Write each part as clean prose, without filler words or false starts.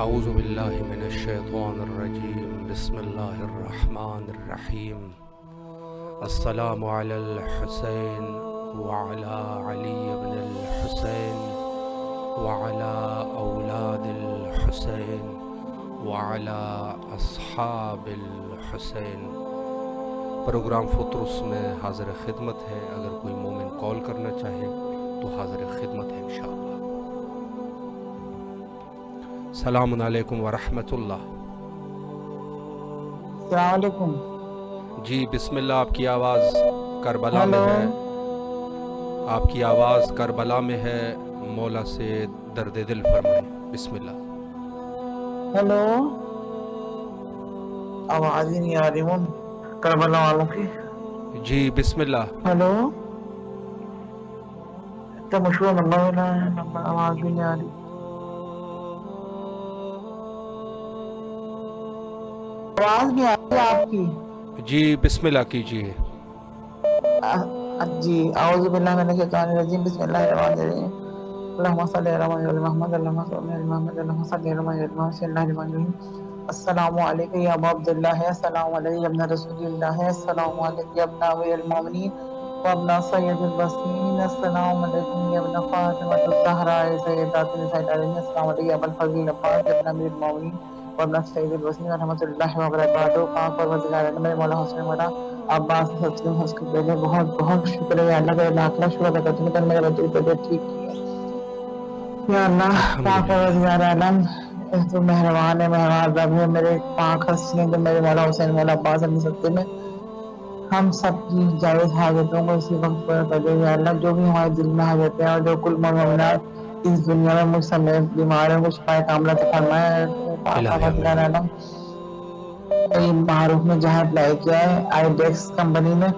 اعوذ باللہ من الشیطان الرجیم بسم اللہ الرحمن الرحیم السلام علی الحسین وعلی علی بن الحسین وعلی اولاد الحسین وعلی اصحاب الحسین۔ پروگرام فطرس میں حاضر خدمت ہے، اگر کوئی مومن کال کرنا چاہے تو حاضر خدمت ہے انشاءاللہ۔ السلام علیکم ورحمۃ اللہ۔ السلام علیکم۔ جی بسم اللہ، آپ کی آواز کربلا میں ہے، آپ کی آواز کربلا میں ہے، مولا سے درد دل فرمائیں، بسم اللہ۔ ہیلو، آواز ہی نہیں آ رہی من کربلا والوں کی۔ جی بسم اللہ۔ ہیلو، اتنا مشہور نمبر ملا ہے، نمبر آواز بھی نہیں آ رہی، آواز نہیں آ رہی آپ کی۔ جی بسم اللہ کیجیے۔ جی اعوذ باللہ من الشیطان الرجیم، بسم اللہ الرحمن الرحیم، اللہم صلی علی محمد، اللہم صلی علی محمد، اللہم صلی علی محمد، بسم اللہ الرحمن الرحیم۔ السلام علیکم یا ابا عبداللہ، السلام علیکم یا ابن رسول اللہ، السلام علیکم یا ابن امیر المومنین و ابن سید البصرین، السلام علیکم یا ابن فاطمۃ الزہراء سیدات النساء العالمین، السلام علیکم یا ابا الفضل عباس یا ابن امیر المومنین و ابن سید البصرین رحمۃ اللہ وبرکاتہ۔ پاک پروردگار عالم میرے مولا حسین مولا عباس حسین حسن کے لیے بہت بہت شکریہ، اللہ کا لاکھ لاکھ شکر ادا کرتی ہوں کہ میرے بچے کی طبیعت ٹھیک کی ہے یا اللہ۔ پاک پروردگار عالم تو مہربان ہے، مہربان رب ہے، میرے پاک ہستی ہیں جو میرے مولا حسین مولا عباس اپنے سطح میں ہم سب کی جائز حاجتوں کو اسی وقت پورا کر دے یا اللہ۔ جو بھی ہمارے دل میں حاجتیں ہیں اور جو کل مومنات اس دنیا میں مجھ سمیت بیمار ہیں، کچھ پائے کاملہ تو فرمائے پاک پروردگار عالم۔ معروف میں جہاں اپلائی کیا ہے آئی ڈیکس کمپنی میں،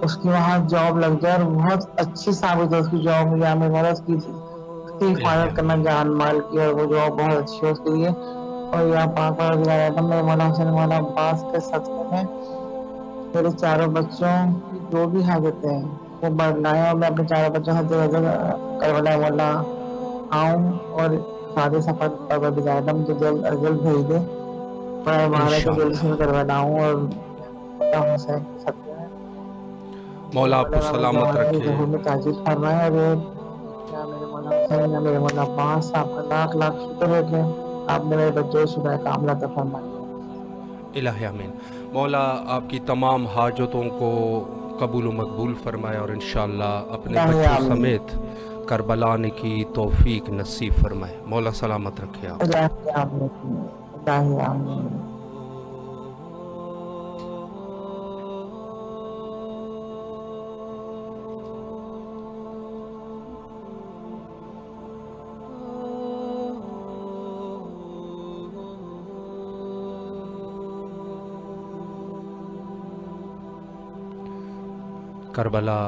اس کی وہاں جاب لگ جائے اور بہت اچھی ثابت ہے اس کی جاب، یا میں اس کی حفاظت کرنا جان مال کی، اور وہ جاب بہت اچھی ہے اس کے لیے۔ اور یا پاک پروردگار عالم میرے مولا حسین مولا عباس کے صدقے میں میرے چاروں بچوں کی جو بھی حاجتیں ہیں وہ بڑھلائیں، اور میں اپنے چاروں بچوں سے کربلا مولا آؤں اور سارے سفر پروردگار عالم جو جلد از جلد بھیج دے، میں ہمارے کو دل سے کربلا ہوں، اور مولا حسین کے صدقے میں مولا آپ کو سلامت رکھے۔ ظہور میں تاجر فرمائے، اور یا میرے مولا حسین یا میرے مولا عباس، آپ کا لاکھ لاکھ شکر ہے کہ آپ نے میرے بچے شفا کاملہ عطا فرمائی۔ الہ آمین۔ مولا آپ کی تمام حاجتوں کو قبول و مقبول فرمائے، اور انشاءاللہ اپنے بچوں سمیت کربلا آنے کی توفیق نصیب فرمائے۔ مولا سلامت رکھے آپ۔ الہ آمین۔ کربلا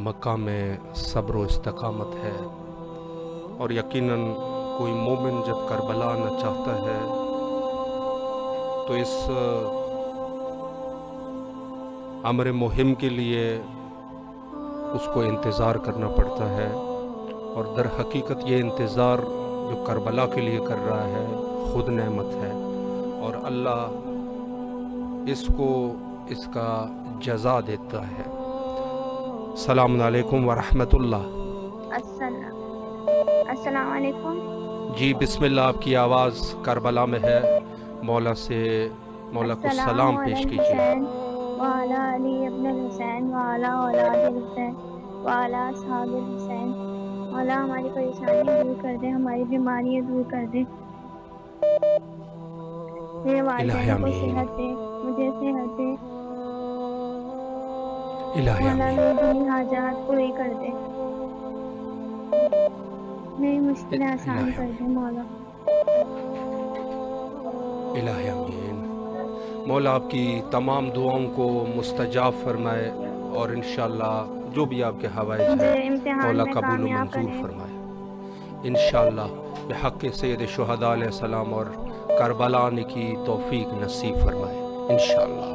مکہ میں صبر و استقامت ہے، اور یقیناً کوئی مومن جب کربلا آنا چاہتا ہے تو اس امر مہم کے لیے اس کو انتظار کرنا پڑتا ہے، اور در حقیقت یہ انتظار جو کربلا کے لیے کر رہا ہے خود نعمت ہے، اور اللہ اس کو اس کا جزا دیتا ہے۔ السلام علیکم ورحمۃ اللہ۔ السلام علیکم۔ جی بسم اللہ، آپ کی آواز کربلا میں ہے، مولا سے مولا کو سلام پیش کیجیے۔ وعلی علی ابن الحسین وعلی اولاد الحسین وعلی اصحاب الحسین۔ مولا ہماری پریشانیاں دور کر دے، ہماری بیماریاں دور کر دے، میرے والدین کو صحت دے، مجھے صحت دے، مولا میری حاجات پوری کر دے، میری مشکلیں آسان کر دے مولا۔ الہ آمین۔ مولا آپ کی تمام دعاؤں کو مستجاب فرمائے، اور انشاءاللہ جو بھی آپ کے حوائج ہیں مولا قبول و منظور فرمائے انشاءاللہ، بحق سید شہداء علیہ السلام، اور کربلا آنے کی توفیق نصیب فرمائے انشاءاللہ۔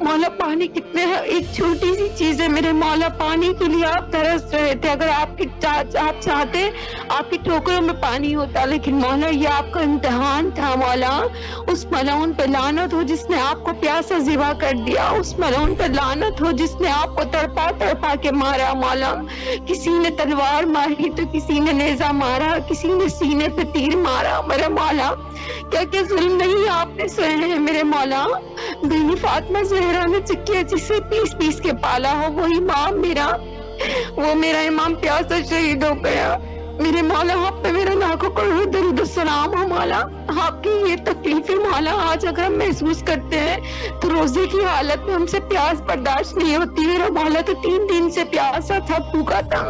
مولا پانی کتنے ایک چھوٹی سی چیز ہے میرے مولا، پانی کے لیے آپ ترس رہے تھے، اگر آپ چاہتے آپ کی ٹھوکروں میں پانی ہوتا، لیکن مولا یہ آپ کا امتحان تھا مولا۔ اس ملعون پہ لعنت ہو جس نے آپ کو پیاسا ذبح کر دیا، اس ملعون پہ لعنت ہو جس نے آپ کو تڑپا تڑپا کے مارا مولا۔ کسی نے تلوار ماری تو کسی نے نیزہ مارا، کسی نے سینے پہ تیر مارا میرے مولا۔ کیا کیا ظلم نہیں آپ نے سہے ہیں میرے مولا۔ بیوی فاطمہ زہرا نے چکیا جسے پیس پیس کے پالا ہو، وہ امام میرا امام پیاسا شہید ہو گیا میرے مولا۔ آپ پہ میرا لاکھوں کروڑوں درود السلام ہو مولا۔ آپ کی یہ تکلیفیں مولا آج اگر ہم محسوس کرتے ہیں تو روزے کی حالت میں ہم سے پیاس برداشت نہیں ہوتی میرا مولا، تو 3 دن سے پیاسا تھا، بھوکا تھا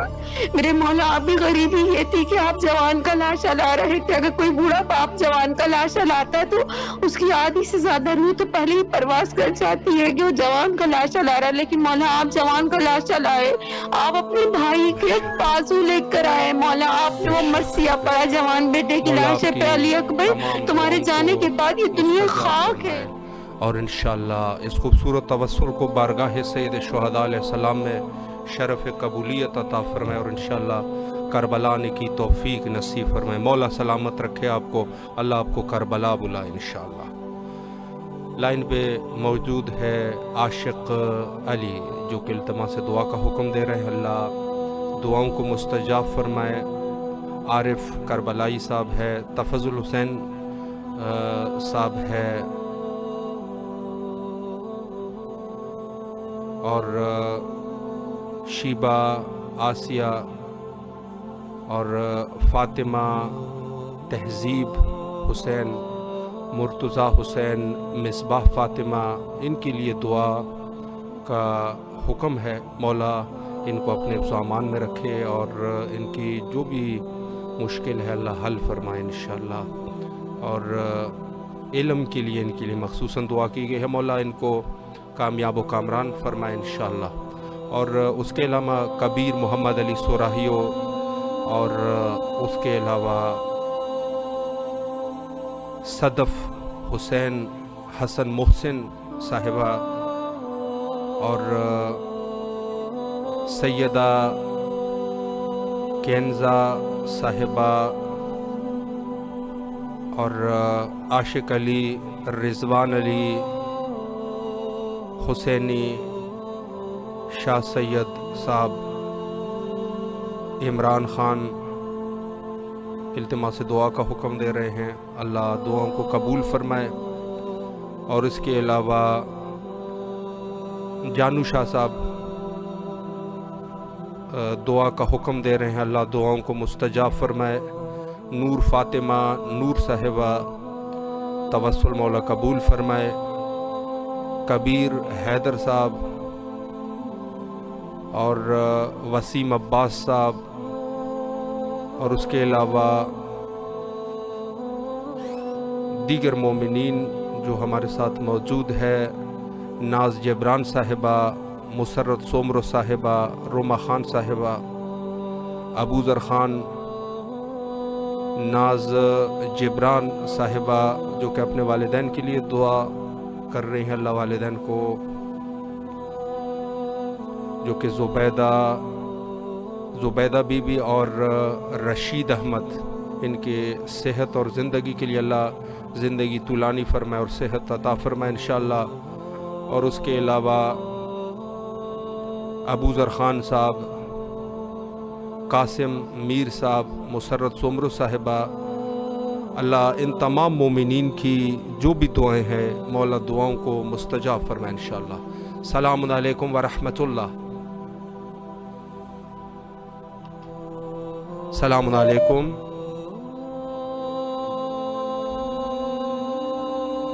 میرے مولا۔ آپ بھی غریبی یہ تھی کہ آپ جوان کا لاشا لا رہے تھے، اگر کوئی بوڑھا باپ جوان کا لاشا لاتا ہے تو اس کی آدھی سے زیادہ روح تو پہلے ہی پرواز کر جاتی ہے کہ وہ جوان کا لاشا لا رہا ہے، لیکن مولا آپ جوان کا لاشا لائے، آپ اپنے بھائی کے بازو لے کر آئے مولا۔ آپ نے وہ مسیح پڑا جوان بیٹے کی لاش پہ، علی اکبر تمہارے جانے کے بعد یہ دنیا خاک ہے۔ اور انشاءاللہ اس خوبصورت توسل کو بارگاہ سید شہداء علیہ السلام میں شرف قبولیت عطا فرمائے، اور انشاءاللہ کربلا آنے کی توفیق نصیب فرمائے۔ مولا سلامت رکھے آپ کو، اللہ آپ کو کربلا بلائے انشاءاللہ۔ لائن پہ موجود ہے عاشق علی جو کہ التماس دعا کا حکم دے رہے ہیں، اللہ دعاؤں کو مستجاب فرمائے۔ عارف کربلائی صاحب ہے، تفضل حسین صاحب ہے، اور شیبہ، آسیہ اور فاطمہ، تہذیب حسین، مرتضیٰ حسین، مصباح فاطمہ، ان کے لیے دعا کا حکم ہے۔ مولا ان کو اپنے امان میں رکھے اور ان کی جو بھی مشکل ہے اللہ حل فرمائے انشاءاللہ۔ اور علم کے لیے ان کے لیے مخصوصاً دعا کی گئی ہے، مولا ان کو کامیاب و کامران فرمائے انشاءاللہ۔ اور اس کے علاوہ کبیر محمد علی سوراہیو، اور اس کے علاوہ صدف حسین حسن محسن صاحبہ، اور سیدہ کینزا صاحبہ، اور عاشق علی، رضوان علی، حسینی، شاہ سید صاحب، عمران خان التماس دعا کا حکم دے رہے ہیں، اللہ دعاؤں کو قبول فرمائے۔ اور اس کے علاوہ جانو شاہ صاحب دعا کا حکم دے رہے ہیں، اللہ دعاؤں کو مستجاب فرمائے۔ نور فاطمہ، نور صاحبہ، توسل مولا قبول فرمائے۔ کبیر حیدر صاحب اور وسیم عباس صاحب، اور اس کے علاوہ دیگر مومنین جو ہمارے ساتھ موجود ہے، ناز جبران صاحبہ، مسرت سومرو صاحبہ، روما خان صاحبہ، ابو ذر خان، ناز جبران صاحبہ جو کہ اپنے والدین کے لیے دعا کر رہی ہیں، اللہ والدین کو جو کہ زبیدہ بی بی اور رشید احمد، ان کے صحت اور زندگی کے لیے اللہ زندگی طولانی فرمائے اور صحت عطا فرمائے انشاءاللہ۔ اور اس کے علاوہ ابو ذر خان صاحب، قاسم میر صاحب، مسرت سومرو صاحبہ، اللہ ان تمام مومنین کی جو بھی دعائیں ہیں مولا دعاؤں کو مستجاب فرمائے انشاءاللہ۔ السلام علیکم ورحمۃ اللہ۔ السلام علیکم،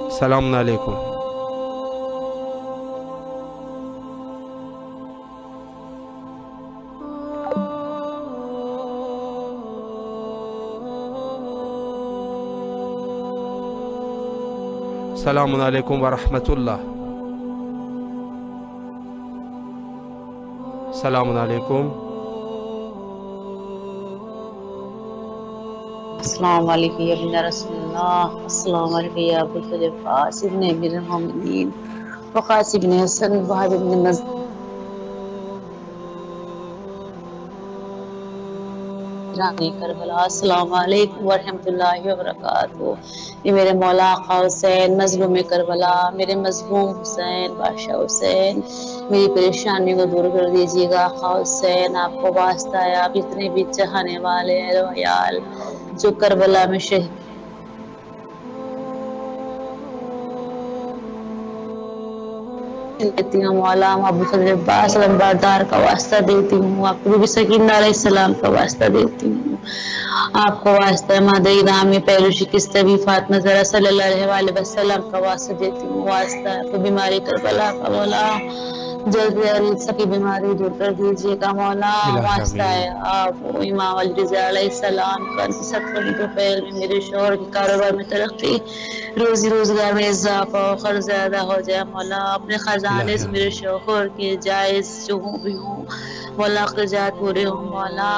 السلام علیکم۔ السلام علیکم ورحمۃ اللہ۔ السلام علیکم۔ السلام علیکم یا رسول اللہ، السلام علیکم یا ابو الفضل ابن امیر المومنین، وقاسم بن حسن وہب بن نذر کربلا۔ السلام علیکم ورحمۃ اللہ وبرکاتہ۔ یہ میرے مولا آقا حسین مظلوم کربلا، میرے مظلوم حسین بادشاہ حسین، میری پریشانی کو دور کر دیجیے گا آقا حسین، آپ کو واسطہ ہے، آپ اتنے بھی چاہنے والے اہل و عیال جو کربلا میں شہید دیتی ہوں مولا، ابو فضل عباس لمبردار کا واسطہ دیتی ہوں، آپ کو بھی سکینہ علیہ السلام کا واسطہ دیتی ہوں، آپ کو واسطہ مادری رامی پہلو شکست بھی فاطمہ زہرا صلی اللہ علیہ وسلم کا واسطہ دیتی ہوں، واسطہ آپ کو بیماری کربلا کا مولا جلد جلد سکی بیماری دور کر دیجیے گا مولا، واسطہ ہے آپ امام علی رضا علیہ السلام کا 70 دوپہر میں میرے شوہر کے کاروبار میں ترقی، روزی روزگار میں اضافہ و قرض زیادہ ہو جائے مولا، اپنے خزانے سے میرے شوہر کے جائز جو بھی ہوں مولا اخراجات پورے ہوں مولا،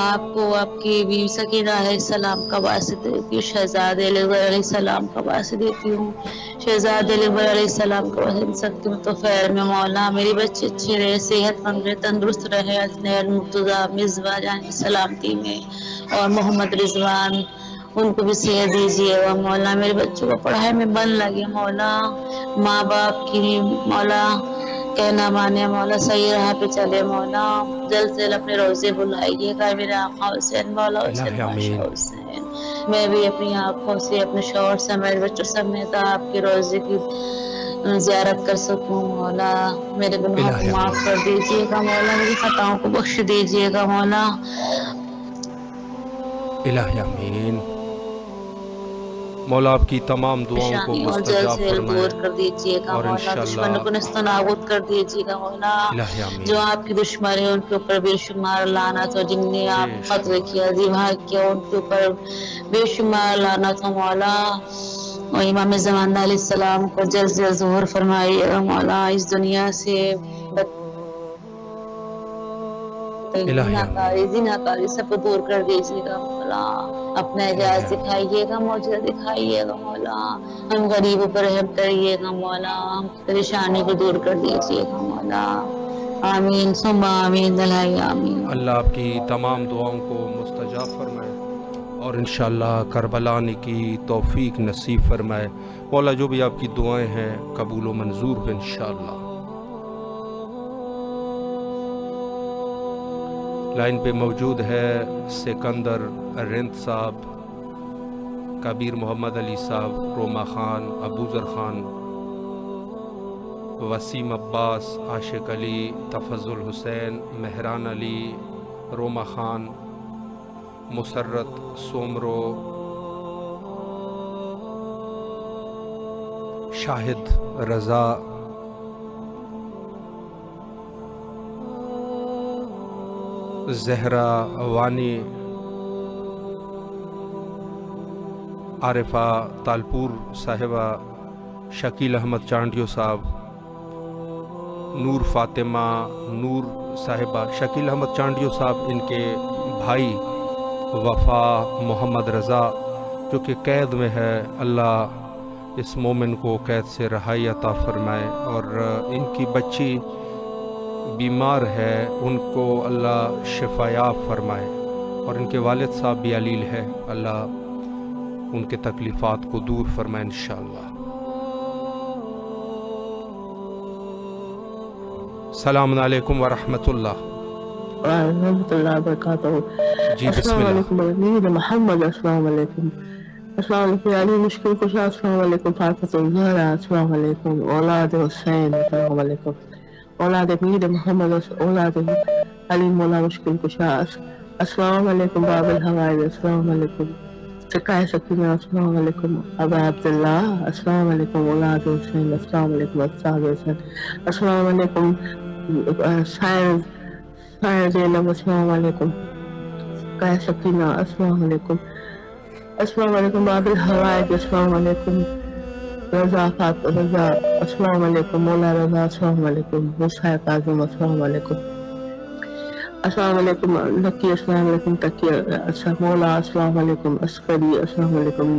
آپ کو آپ کی بیوی سکینہ علیہ السلام کا واسطہ دیتی ہوں، شہزاد علیہ السلام کا واسطہ دیتی ہوں، شہزاد علیہ السلام کا واسطہ سکتی ہوں تو خیر میں مولا، میری بچے اچھے رہے، صحت مند رہے، تندرست رہے، اسنین مرتضیٰ مصباح جان کی سلامتی میں، اور محمد رضوان ان کو بھی صحت دیجیے گا مولا، میرے بچوں کو پڑھائی میں من لگے مولا، ماں باپ کی مولا کہنا مانے مولا، صحیح راہ پہ چلے مولا، جلد سے جلد اپنے روزے بلائیے گا میرے آقا حسین مولا حسین بادشاہ حسین، میں بھی اپنی آنکھوں سے اپنے شوہر سمیت بچوں سمیت آپ کے روزے کی زیارت کر سکوں مولا، میرے گناہوں کو معاف کر دیجیے گا مولا، میری خطاؤں کو بخش دیجیے گا مولا، الہی آمین۔ مولا آپ کی تمام دعاؤں کو مستجاب فرمائے دور کر دیجیے گا اور مولا، انشاءاللہ دشمنوں کو نست و نابود کر دیجیے گا مولا، جو آپ کی دشمن ہیں ان کے اوپر بے شمار لعنت ہو، جن نے آپ کو قتل کیا ذبح کیا ان کے اوپر بے شمار لعنت ہو مولا، اور امام زمان علیہ السلام کو جلد سے جلد ظہور فرمائیے گا مولا، اس دنیا سے زناکاری سب کو دور کر دیجیے گا مولا، اپنا اعجاز دکھائیے گا، معجزہ دکھائیے گا مولا، ہم غریبوں پر رحم کریے گا مولا، ہم پریشانی کو دور کر دیجیے گا مولا، آمین ثم آمین الہی آمین۔ اللہ آپ کی تمام دعاؤں کو مستجاب فرمائے اور انشاءاللہ کربلا آنے کی توفیق نصیب فرمائے، مولا جو بھی آپ کی دعائیں ہیں قبول و منظور ہو انشاءاللہ۔ لائن پہ موجود ہے سکندر رند صاحب، کبیر محمد علی صاحب، روما خان، ابوذر خان، وسیم عباس، عاشق علی، تفضل حسین، مہران علی، روما خان، مسرت سومرو، شاہد رضا، زہرا وانی، عارفہ تالپور صاحبہ، شکیل احمد چانڈیو صاحب، نور فاطمہ نور صاحبہ، شکیل احمد چانڈیو صاحب، ان کے بھائی وفا محمد رضا جو کہ قید میں ہے، اللہ اس مومن کو قید سے رہائی عطا فرمائے، اور ان کی بچی بیمار ہے ان کو اللہ شفا یاب فرمائے، اور ان کے والد صاحب بھی علیل ہے، اللہ ان کے تکلیفات کو دور فرمائے انشاءاللہ۔ السلام علیکم ورحمۃ اللہ ورحمۃ اللہ وبرکاتہ۔ جی بسم السلام اللہ۔ علیکم محمد، السلام علیکم، السلام علیکم علی مشکل کشا، السلام علیکم فاطمہ الزہرا، السلام علیکم اولاد حسین، السلام علیکم اولاد میر محمد، اولاد علی مولا مشکل کشا، السلام علیکم باب الحوائج، السلام علیکم سکائے سکینہ، السلام علیکم ابا عبداللہ، السلام علیکم اولاد حسین، السلام علیکم استاد حسین، السلام علیکم سائر زینب، السلام علیکم سکائے سکینہ، السلام علیکم، السلام علیکم باب الحوائج، السلام علیکم رضا رضا، السلام علیکم مولا رضا، السلام علیکم موسیٰ کاظم، السلام علیکم، السلام علیکم لکی، السلام علیکم تقی مولا، السلام علیکم عسکری، السلام علیکم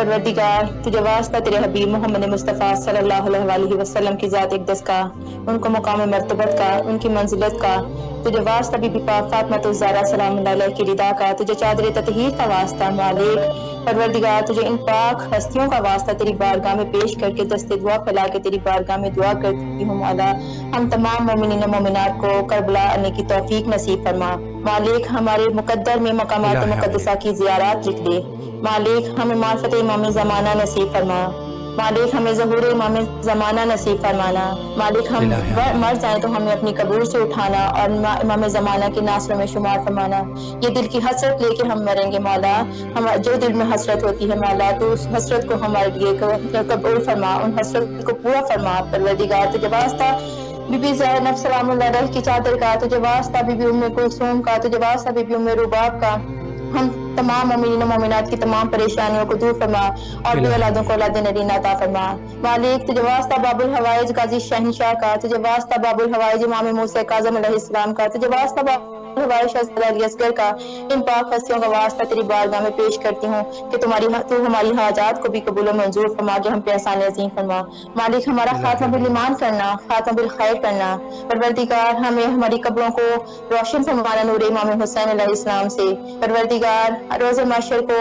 پروردگار تجھے واسطہ تیرے حبیب محمد مصطفیٰ صلی اللہ علیہ وسلم کی ذات اقدس کا، ان کو مقام مرتبت کا، ان کی منزلت کا، تجھے واسطہ بی بی پاک فاطمہ الزہرا سلام اللہ علیہ کی رضا کا، تجھے چادر تطہیر کا واسطہ مالک پروردگار، تجھے ان پاک ہستیوں کا واسطہ تیری بارگاہ میں پیش کر کے دست دعا پھیلا کے تیری بارگاہ میں دعا کرتی ہوں مولا، ہم تمام مومنین مومنات کو کربلا آنے کی توفیق نصیب فرما مالک، ہمارے مقدر میں مقامات مقدسہ کی زیارات لکھ دے مالک، ہمیں معرفت امام زمانہ نصیب فرما مالک، ہمیں ظہور امام زمانہ نصیب فرمانا مالک، ہم مر جائیں تو ہمیں اپنی قبر سے اٹھانا اور امام زمانہ کے ناصروں میں شمار فرمانا، یہ دل کی حسرت لے کے ہم مریں گے مولا، جو دل میں حسرت ہوتی ہے مولا تو اس حسرت کو ہمارے لیے قبول فرما، ان حسرت کو پورا فرما پروردگار، تجھے واسطہ بی بی زینب سلام اللہ علیہ کی چادر کا، تجھے واسطہ بی بی ام کلثوم کا، تجھے واسطہ بی بی ام رباب کا، ہم تمام مومنین و مومنات کی تمام پریشانیوں کو دور فرما اور اپنے اولادوں کو اولاد نرینہ عطا فرما مالک، تجھے واسطہ باب الحوائج غازی شہنشاہ کا، تجھے واسطہ باب الحوائج امام موسیٰ کاظم علیہ السلام کا، تجھے واسطہ باب الحوائج شہزادہ علی اصغر کا، ان پاک ہستیوں کا واسطہ تیری بارگاہ میں پیش کرتی ہوں کہ تو ہماری حاجات کو بھی قبول و منظور فرما کے ہم پہ احسان عظیم فرما مالک، ہمارا خاتمہ بالایمان کرنا، خاتمہ بالخیر کرنا پروردگار، ہمیں ہماری قبروں کو روشن فرمانا نور امام حسین علیہ السلام سے پروردگار، روز محشر کو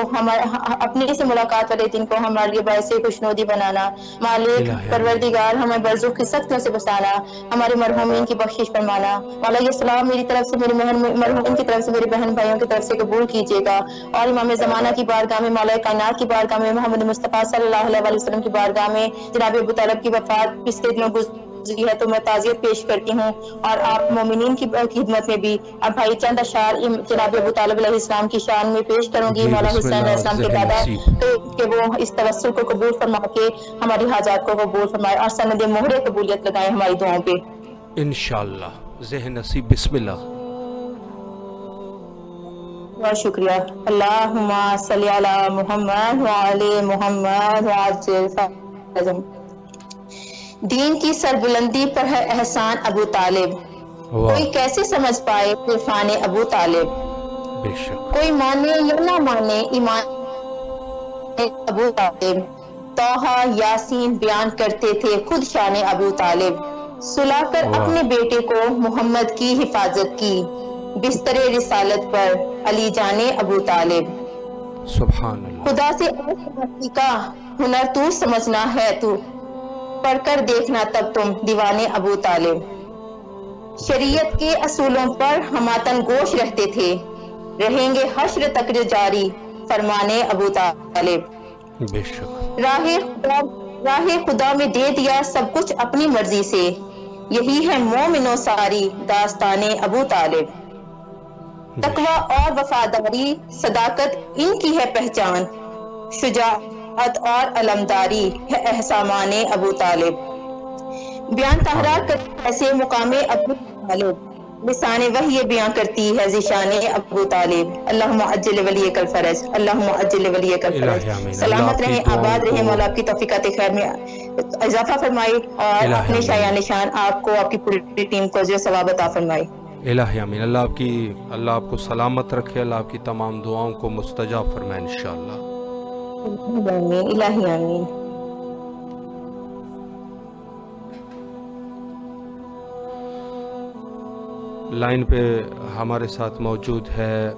اپنے سے ملاقات والے دن کو ہمارے لیے باعث خوشنودی بنانا مالک پروردگار، ہمیں برزخ کی سختیوں سے بچانا، ہمارے مرحومین کی بخشش فرمانا مولا، یہ سلام میری طرف سے میرے مرحومین کی طرف سے میرے بہن بھائیوں کی طرف سے قبول کیجیے گا اور امام زمانہ کی بارگاہ میں، مولا کائنات کی بارگاہ میں، محمد مصطفیٰ صلی اللہ علیہ وسلم کی بارگاہ میں جناب ابو طالب کی وفات پچھلے دنوں گزری ہے تو میں تعزیت پیش کرتی ہوں اور آپ مومنین کی خدمت میں بھی اب بھائی چند اشعار جناب ابو طالب علیہ السلام کی شان میں پیش کروں گی مولا حسین علیہ السلام کے دادا کہ وہ اس توسل کو قبول فرما کے ہماری حاجات کو قبول فرمائے اور سند مہر قبولیت لگائے ہماری دعاؤں پہ انشاءاللہ۔ ذہن نصیب بسم اللہ۔ بہت شکریہ۔ اللہم صلی علی محمد وعلی محمد وعجل فرجہم۔ دین کی سربلندی پر ہے احسان ابو طالب، کوئی کیسے سمجھ پائے عرفان ابو طالب، کوئی مانے یا نہ مانے ایمان ابو طالب، توحہ یاسین بیان کرتے تھے خود شان ابو طالب، سلا کر اپنے بیٹے کو محمد کی حفاظت کی، بستر رسالت پر علی جان ابو طالب، سبحان اللہ۔ خدا سے کا ہنر تو سمجھنا ہے تو، پڑھ کر دیکھنا تب تم دیوانے ابو طالب، شریعت کے اصولوں پر ہماتن گوش رہتے تھے، رہیں گے حشر تک جاری فرمانے ابو طالب، راہ خدا میں دے دیا سب کچھ اپنی مرضی سے، یہی ہے مومن و ساری داستان ابو طالب، تقوی اور وفاداری صداقت ان کی ہے پہچان، شجاعت اور علمداری ہے احسامان ابو طالب، بیان تحرار کرتے ایسے مقام ابو طالب، لسان وحی بیان کرتی ہے ذیشان ابو طالب، اللہم عجل ولیک الفرج، اللہم عجل ولیک الفرج، سلامت رہیں آباد رہیں مولا، آپ کی توفیقات خیر میں اضافہ فرمائے اور اپنے شایان نشان آپ کو آپ کی پوری ٹیم کو جو ثواب عطا فرمائے۔ الہی آمین۔ اللہ آپ کو سلامت رکھے، اللہ آپ کی تمام دعاؤں کو مستجاب فرمائے انشاءاللہ۔ الہی آمین۔ لائن پہ ہمارے ساتھ موجود ہے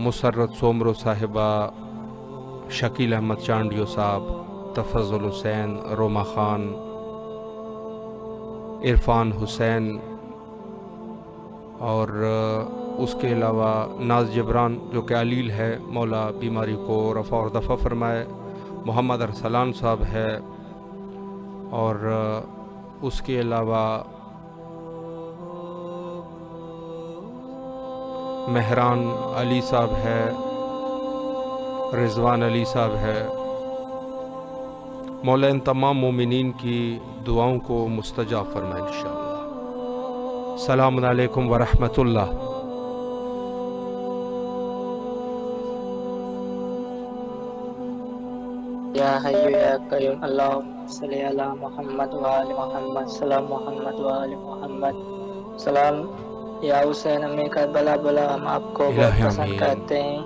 مسرت سومرو صاحبہ، شکیل احمد چانڈیو صاحب، تفضل حسین، روما خان، عرفان حسین اور اس کے علاوہ ناز جبران جو کہ علیل ہے، مولا بیماری کو رفع اور دفع فرمائے، محمد ارسلان صاحب ہے اور اس کے علاوہ مہران علی صاحب ہے، رضوان علی صاحب ہے، مولا ان تمام مومنین کی دعاؤں کو مستجاب فرمائے انشاءاللہ۔ السلام علیکم ورحمۃ اللہ۔ یا حی یا قیوم اللہم صلی علی محمد وآل محمد، سلام محمد وآل محمد، سلام یا حسین ہمیں کربلا بلا، ہم آپ کو بہت الہی پسند آمین۔ کرتے ہیں۔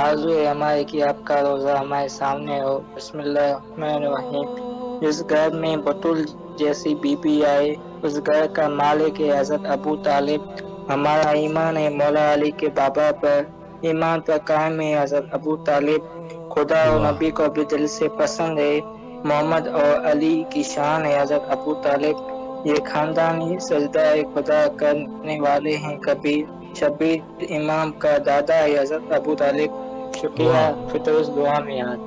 آرزو ہے ہمارے کہ آپ کا روزہ ہمارے سامنے ہو۔ بسم اللہ الرحمن الرحیم۔ جس گھر میں بطول جیسی بی بی آئے، اس گھر کا مالک ہے حضرت ابو طالب۔ ہمارا ایمان ہے مولا علی کے بابا پر، ایمان پر قائم ہے حضرت ابو طالب۔ خدا اور اللہ نبی کو بھی دل سے پسند ہے، محمد اور علی کی شان ہے حضرت ابو طالب۔ یہ خاندانی سجدہ خدا کرنے والے ہیں کبیر شبیر امام کا دادا ہے حضرت ابو طالب۔ شکریہ، واہ۔ فطرس دعا میں یاد۔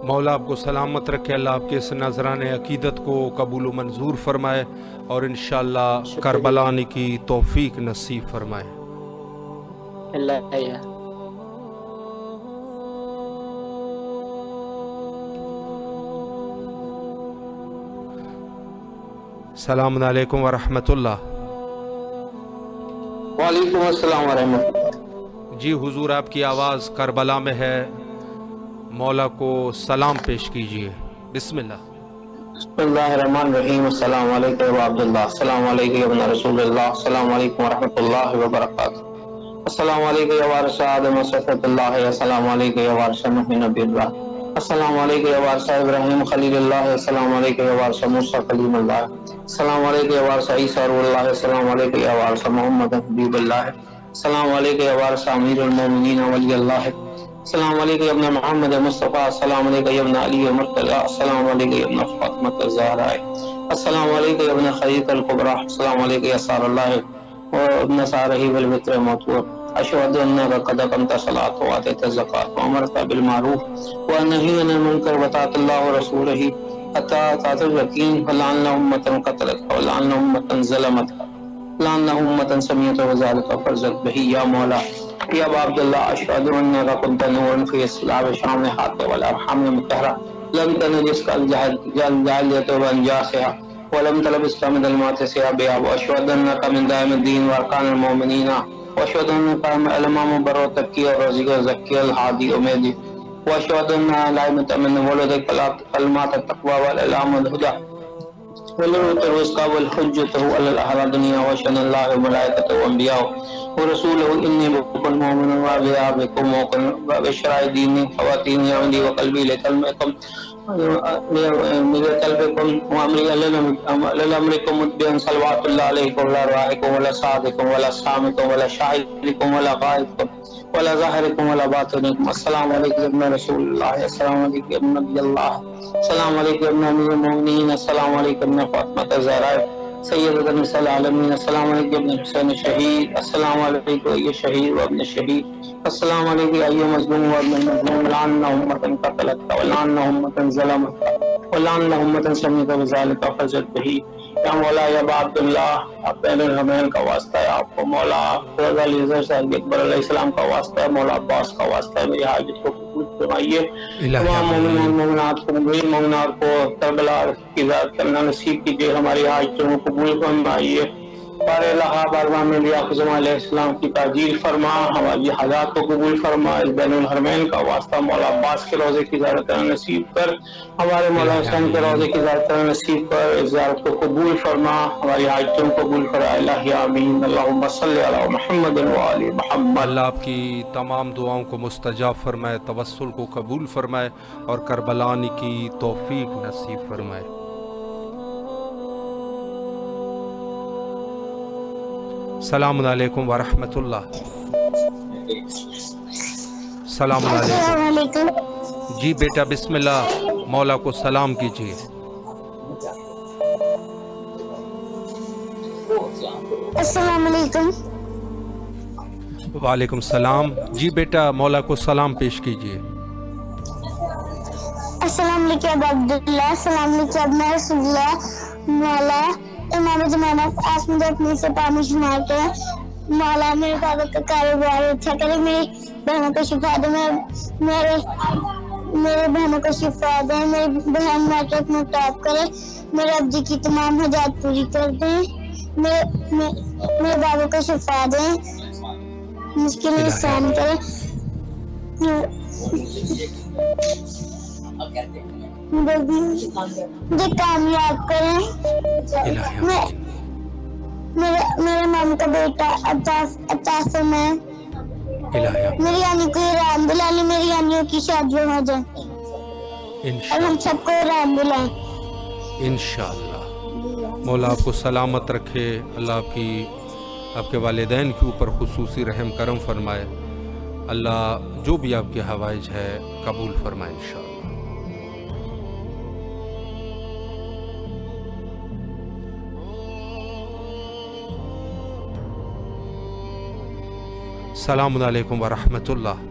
مولا آپ کو سلامت رکھے، اللہ آپ کے اس نذران عقیدت کو قبول و منظور فرمائے اور انشاءاللہ شکریہ۔ کربلا آنے کی توفیق نصیب فرمائے۔ اللہ یا السلام علیکم ورحمۃ اللہ۔ وعلیکم السلام ورحمۃ اللہ۔ جی حضور آپ کی آواز کربلا میں ہے، مولا کو سلام پیش کیجئے، بسم اللہ۔ بسم اللہ الرحمن الرحیم۔ السلام علیکم و عبداللہ، السلام علیکم ابن رسول اللہ، السلام علیکم ورحمۃ اللہ وبرکاتہ۔ السلام علیکم یا وارث آدم و صفوۃ اللہ، السلام علیکم یا وارث نوح نبی اللہ، السلام علیکم یا وارث ابراہیم خلیل اللہ، السلام علیکم یا وارث موسیٰ کلیم اللہ، السلام علیکم یا وارث عیسیٰ روح اللہ، السلام علیکم یا وارث محمد حبیب اللہ، السلام علیکم یا وارث امیر المومنین ولی اللہ، السلام علیکم یا ابن محمد مصطفیٰ، السلام علیکم یا ابن علی مرتضی، السلام علیکم یا ابن فاطمہ الزہرا، السلام علیکم یا ابن خدیجہ الکبریٰ، السلام علیکم یا سار اللہ و ابن سارہ والوتر موتور، اشہد انک قد اقمت الصلاۃ وآتیت الزکاۃ وامرت بالمعروف ونہیت عن المنکر وطاعت اللہ ورسولہ حتی اتاک الیقین، ولعن امۃ قتلت ولعن امۃ ظلمت ولعن امۃ سمیت وذلک فرزق بہ یا مولا یا ابا عبداللہ، اشہد انک کنت نورا فی اصلاب شامہات والارحام المطہرہ، لم تنجس الجاہلیۃ وانجاسہا ولم تلبس من ظلمات ثيابها، واشهد انك من دائم الدين واركان المؤمنين، واشهد انك الامام بر وتقي الرزق الزكي الهادي اميدي، واشهد ان لا من ولدك كلمات التقوى والالهام والهدى والنور والرزق والحجة على الاهل الدنيا، واشهد ان الله وملائكته وانبياءه ورسوله اني بكم مؤمن وبكم وبشرى ديني خواتيم عندي وقلبي لكلمكم قلبكم وامري للامركم متبعا صلوات الله عليكم ولا راعكم ولا صادقكم ولا سامكم ولا شاهدكم ولا غائبكم ولا ظاهركم ولا باطنكم، السلام عليكم ابن رسول الله، السلام عليكم ابن نبي الله، السلام عليكم ابن امير المؤمنين، السلام عليكم ابن فاطمة الزهراء سيدة نساء العالمين، السلام عليكم ابن حسين الشهيد، السلام عليكم ايها الشهيد وابن الشهيد، السلام علیکم ایوہ مظلوم وابن المظلوم، لعنا امتا قتلت ولعنا امتا ظلمت ولعنا امتا سمیت وذالک فضلت بہی، یا مولا یا ابا عبداللہ، بین الحرمین کا واسطہ ہے آپ کو، مولا رضا علی عزر صاحب اکبر علیہ السلام کا واسطہ ہے، مولا عباس کا واسطہ ہے، میری حاجت کو قبول فرمائیے، تمام مومنین مومنات کو مومنین مومنات کو کربلا کی زیارت کرنا نصیب کیجیے، ہماری حاجتوں کو قبول فرمائیے، بار الہ بارگاہ میں لیا خزم علیہ السلام کی تعجیل فرما، ہماری حاجات کو قبول فرما، اس بین الحرمین کا واسطہ مولا عباس کے روضے کی زیارت کرنا نصیب کر، ہمارے مولا حسین کے روضے کی زیارت کرنا نصیب کر، اس زیارت کو قبول فرما، ہماری حاجتوں کو قبول فرما، الہی آمین، اللہم صلی علی محمد و آل محمد۔ اللہ آپ کی تمام دعاؤں کو مستجاب فرمائے، توسل کو قبول فرمائے اور کربلا آنے کی توفیق نصیب فرمائے۔ السلام علیکم ورحمۃ اللہ۔ السلام علیکم۔ جی بیٹا بسم اللہ، مولا کو سلام کیجیے۔ السلام علیکم۔ وعلیکم السلام۔ جی بیٹا مولا کو سلام پیش کیجیے۔ السلام علیکم ابا عبداللہ، السلام علیکم ابن رسول اللہ، مولا امام زمانہ آج مجھے اپنے سے پانی شمار کے مولا میرے بابا کا کاروبار اچھا کرے، میری بہنوں کو شفا دے، میرے بہنوں کو شفا دے، میری بہن میٹرک میں ٹاپ کرے، میرے ابو کی تمام حاجات پوری کر دیں، میرے بابا کو شفا دیں، مشکل آسان کرے، مجھے کامیاب کریں، میرے ماں حسین کا بیٹا عطاسم ہے. الہیہ میری یعنی کو رحم دلانے میری یعنیوں کی شادی ہو جائے اور ہم سب کو رحم دلائیں انشاءاللہ. مولا آپ کو سلامت رکھے. اللہ آپ کے والدین کے اوپر خصوصی رحم کرم فرمائے. اللہ جو بھی آپ کے حوائج ہے قبول فرمائے انشاءاللہ. السلام علیکم ورحمۃ اللہ.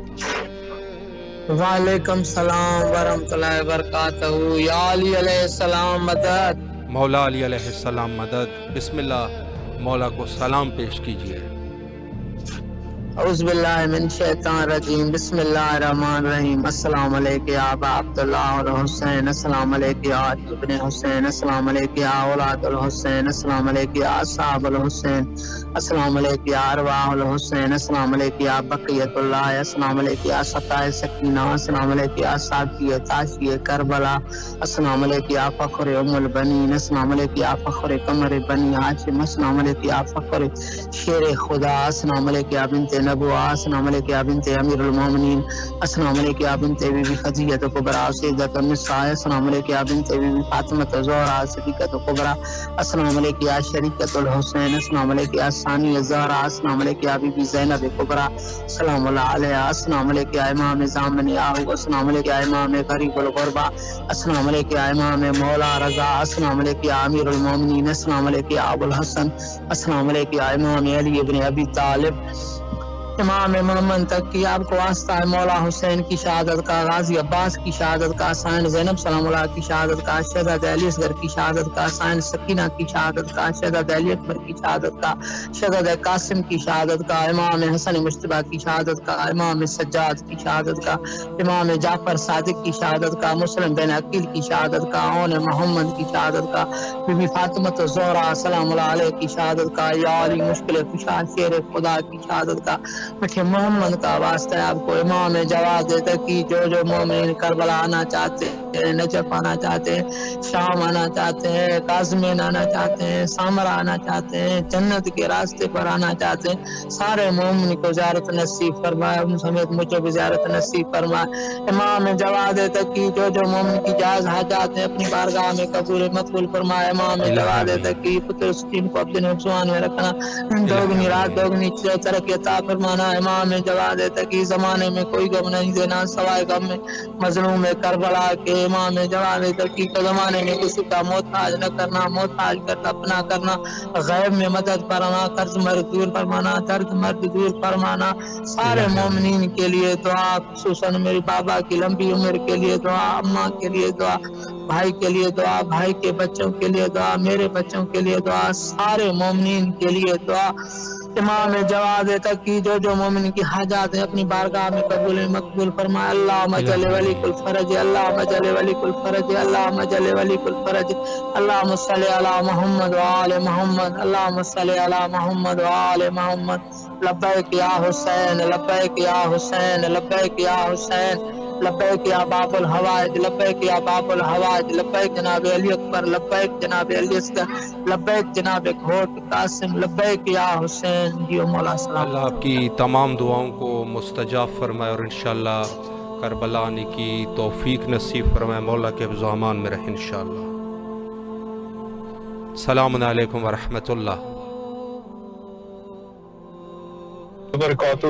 وعلیکم السلام ورحمۃ اللہ وبرکاتہ. یا علی علیہ السلام مدد. مولا علی علیہ السلام مدد. بسم اللہ مولا کو سلام پیش کیجیے. اعوذ باللہ من الشیطان الرجیم. بسم اللہ الرحمن الرحیم. السلام علیکم یا ابا عبداللہ الحسین. السلام علیکم یا ابن حسین. السلام علیکم یا اولاد الحسین. السلام علیکم یا اصحاب الحسین. السلام علیکم یا ارواح الحسین. السلام علیکم یا بقیت اللہ. السلام علیکم یا ستائے سکینہ. السلام علیکم یا ساقی تاشی کربلا. السلام علیکم یا فخر ام البنین. السلام علیکم یا فخر قمر بنی ہاشم. السلام علیکم یا فخر شیر خدا. السلام علیکم یا بنت نبوہ. السلام علیکم یا بنت امیر المومنین. السلام علیکم یا بنت بی بی خدیجہ کبریٰ سیدۃ النساء. السلام علیکم یا بنت بی بی فاطمہ زہرا صدیقۃ کبریٰ. السلام علیکم یا شریکۃ الحسین. السلام علیکم یا ثانی زہرا. السلام علیکم یا بی بی زینب کبریٰ سلام اللہ علیہ. السلام علیکم یا امام زامن یاہو. السلام علیکم یا امام غریب الغربا. السلام علیکم یا امام مولا رضا. السلام علیکم یا امیر المومنین. السلام علیکم یا ابو الحسن. السلام علیکم یا امام علی ابن ابی طالب. امام محمد تک کی آپ کو واسطہ ہے. مولا حسین کی شہادت کا، غازی عباس کی شہادت کا، سائن زینب سلام اللہ کی شہادت کا، شہزادہ علی اصغر کی شہادت کا، سائن سکینہ کی شہادت کا، شہزادہ علی اکبر کی شہادت کا، شہزادہ قاسم کی شہادت کا، امام حسن مجتبیٰ کی شہادت کا، امام سجاد کی شہادت کا، امام جعفر صادق کی شہادت کا، مسلم بن عقیل کی شہادت کا، اون محمد کی شہادت کا، بی بی فاطمہ زہرا سلام اللہ علیہ کی شہادت کا، یا علی مشکل کشا شیر خدا کی شہادت کا، میٹھے محمد کا واسطہ ہے آپ کو. امام جواد تکی جو مومن کربلا آنا چاہتے ہیں، نجف آنا چاہتے ہیں، شام آنا چاہتے ہیں، قازمین آنا چاہتے ہیں، سامرا آنا چاہتے ہیں، جنت کے راستے پر آنا چاہتے ہیں، سارے مومن کو زیارت نصیب فرمائے. ان سمیت مجھے بھی زیارت نصیب فرمائے. امام جواد تکی جو مومن کی جائز حاجات ہیں اپنی بارگاہ میں قبول مقبول فرمائے. امام جواد تکی پتر سکین کو اپنے حفظان میں رکھنا، دوگنی رات دوگنی ترقی عطا فرمانا. امام جواد تکی زمانے میں کوئی غم نہیں دینا سوائے غم میں مظلوم کربلا کے. امام جواد تکی کے زمانے میں کسی کا محتاج نہ کرنا، محتاج کرنا اپنا کرنا، غیب میں مدد فرمانا، قرض مرد دور فرمانا، درد مرد دور فرمانا. سارے مومنین کے لیے دعا، خصوصاً میری بابا کی لمبی عمر کے لیے دعا، اماں کے لیے دعا، بھائی کے لیے دعا، بھائی کے بچوں کے لیے دعا، میرے بچوں کے لیے دعا، سارے مومنین کے لیے دعا. امام جواد تک کی جو مومن کی حاجات ہیں اپنی بارگاہ میں قبول مقبول فرمائے. اللہم جل ولی کل فرج، اللہم جل ولی کل فرج، اللہم جل ولی کل فرج. اللہم صلی علی محمد وآل محمد، اللہم صلی علی محمد وآل محمد. لبیک یا حسین، لبیک یا حسین، لبیک یا حسین، لبیک یا باب الحوائج، لبیک یا باب الحوائج، لبیک جناب علی اکبر، لبیک جناب علی اصغر، لبیک جناب گھوٹ قاسم، لبیک یا حسین. جی مولا سلام. اللہ آپ کی تمام دعاؤں کو مستجاب فرمائے اور انشاءاللہ کربلا آنے کی توفیق نصیب فرمائے. مولا کے حفظ و امان میں رہے انشاءاللہ. السلام علیکم ورحمۃ اللہ وبرکاتہ.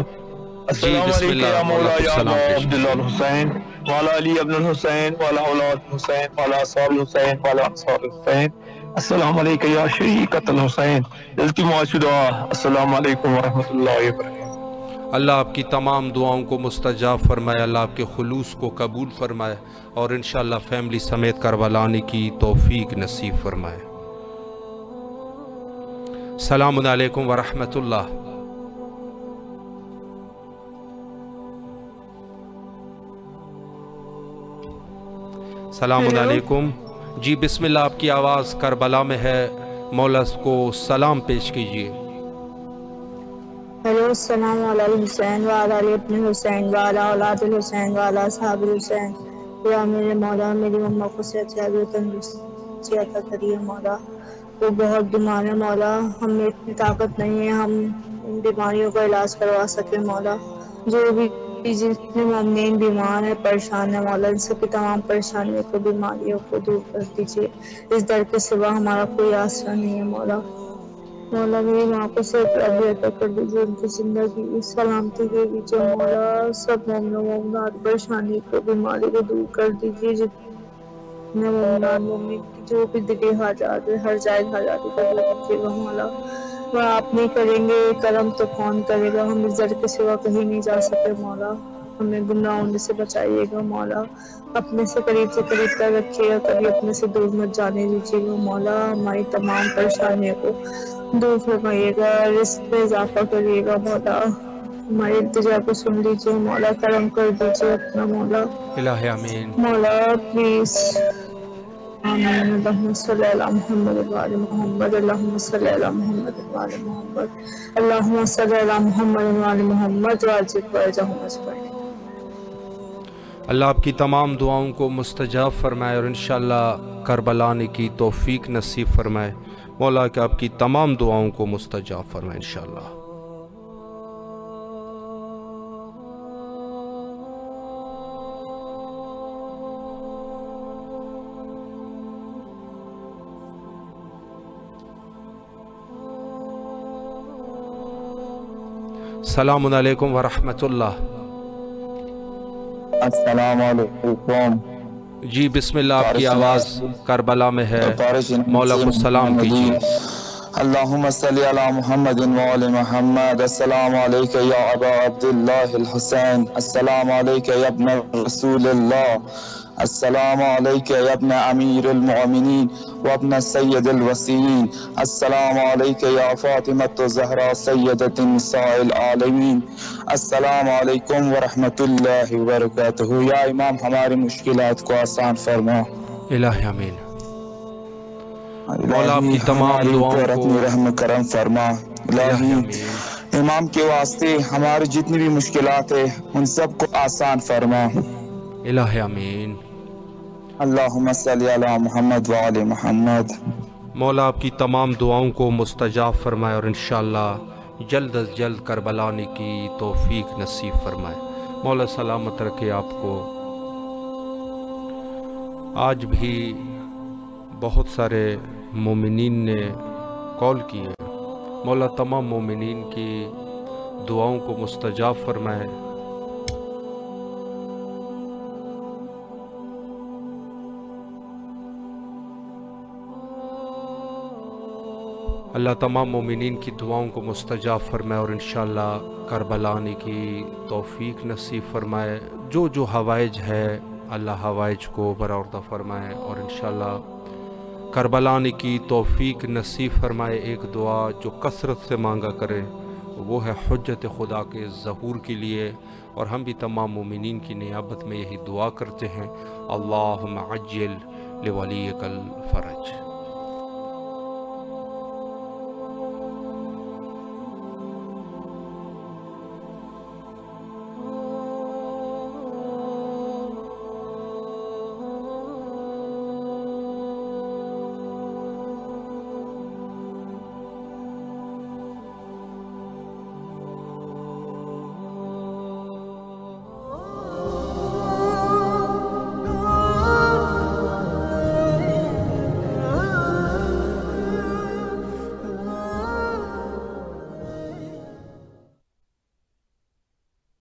جی بسم اللہ. یا مولا یا السلام پیش عبداللہ الحسین والا علی ابن الحسین والا اولاد حسین والا اصحاب الحسین والا انصار الحسین. السلام علیکم یا شریکۃ الحسین. التماس دعا. السلام علیکم ورحمۃ اللہ وبرکاتہ. اللہ آپ کی تمام دعاؤں کو مستجاب فرمائے. اللہ آپ کے خلوص کو قبول فرمائے اور انشاءاللہ فیملی سمیت کربلا آنے کی توفیق نصیب فرمائے. السلام علیکم ورحمۃ اللہ. السلام علیکم. جی بسم اللہ. آپ کی آواز کربلا میں ہے. مولا کو سلام پیش کیجیے. ہیلو السلام علیکم حسین وعلی علی ابن حسین وعلی اولاد الحسین وعلی اصحاب الحسین. یا میرے مولا میری مما کو صحت یابی و تندرستی عطا کریے مولا. وہ بہت بیمار ہے مولا، ہم میں اتنی طاقت نہیں ہے ہم ان بیماریوں کا علاج کروا سکیں مولا۔ جو بھی جتنے مومنین بیمار ہیں پریشان ہیں مولا، ان سب کی تمام پریشانیوں کو بیماریوں کو دور کر دیجیے۔ اس در کے سوا ہمارا کوئی آسرا نہیں ہے مولا۔ مولا میری ماں کو صحت عطا کر دیجیے، ان کی زندگی سلامتی دے دیجیے مولا۔ سب مومنوں مومنات پریشانی کو بیماری کو دور کر دیجیے، جتنے مومنان مومن کی جو بھی دلی حاجات ہے ہر جائز حاجات کو دور دیجیے گا مولا۔ وہ آپ نہیں کریں گے کرم تو کون کرے گا، ہم اس در کے سوا کہیں نہیں جا سکے مولا۔ ہمیں گمراہ ہونے سے بچائیے گا مولا، اپنے سے قریب تر رکھیے گا، کبھی اپنے سے دور مت جانے دیجیے گا مولا۔ ہماری تمام پریشانیوں کو دور فرمائیے گا، رزق میں اضافہ کریے گا مولا۔ ہماری التجا کو سن لیجیے مولا، کرم کر دیجیے اپنا مولا۔ الہ آمین مولا پلیز آمین۔ اللہم صلی علی محمد وعلی محمد، اللہم صلی علی محمد وعلی محمد، اللہم صلی علی محمد وعلی محمد واجب ورجہم اجمعین۔ اللہ آپ کی تمام دعاؤں کو مستجاب فرمائے اور انشاءاللہ کربلا آنے کی توفیق نصیب فرمائے۔ مولا کہ آپ کی تمام دعاؤں کو مستجاب فرمائے انشاءاللہ۔ السلام علیکم ورحمۃ اللہ۔ السلام علیکم۔ جی بسم اللہ، آپ کی آواز کربلا میں ہے، مولا کو سلام کیجیے۔ اللہم صلی علی محمد وعلی محمد۔ السلام علیکہ یا ابا عبداللہ الحسین، السلام علیکہ یا ابن رسول اللہ، السلام علیکہ یا ابن امیر المؤمنین و ابن سید الوسیین، السلام علیکہ یا فاطمۃ الزہرا سیدۃ نساء العالمین، السلام علیکم ورحمۃ اللہ وبرکاتہ۔ یا امام ہماری مشکلات کو آسان فرما۔ الہ آمین۔ مولا آپ کی تمام دعاؤں کو اپنی رحم کرم فرما۔ الہی امام کے واسطے ہماری جتنی بھی مشکلات ہیں ان سب کو آسان فرما۔ الہ آمین۔ اللہم صلی علی محمد وعلی محمد۔ مولا آپ کی تمام دعاؤں کو مستجاب فرمائے اور انشاءاللہ جلد از جلد کربلا آنے کی توفیق نصیب فرمائے۔ مولا سلامت رکھے آپ کو۔ آج بھی بہت سارے مومنین نے کال کیے، مولا تمام مومنین کی دعاؤں کو مستجاب فرمائے۔ اللہ تمام مومنین کی دعاؤں کو مستجاب فرمائے اور انشاءاللہ کربلا آنے کی توفیق نصیب فرمائے۔ جو جو حوائج ہے اللہ حوائج کو برآوردہ فرمائے اور انشاءاللہ کربلا آنے کی توفیق نصیب فرمائے۔ ایک دعا جو کثرت سے مانگا کرے وہ ہے حجت خدا کے ظہور کے لیے، اور ہم بھی تمام مومنین کی نیابت میں یہی دعا کرتے ہیں، اللہم عجل لولیک الفرج۔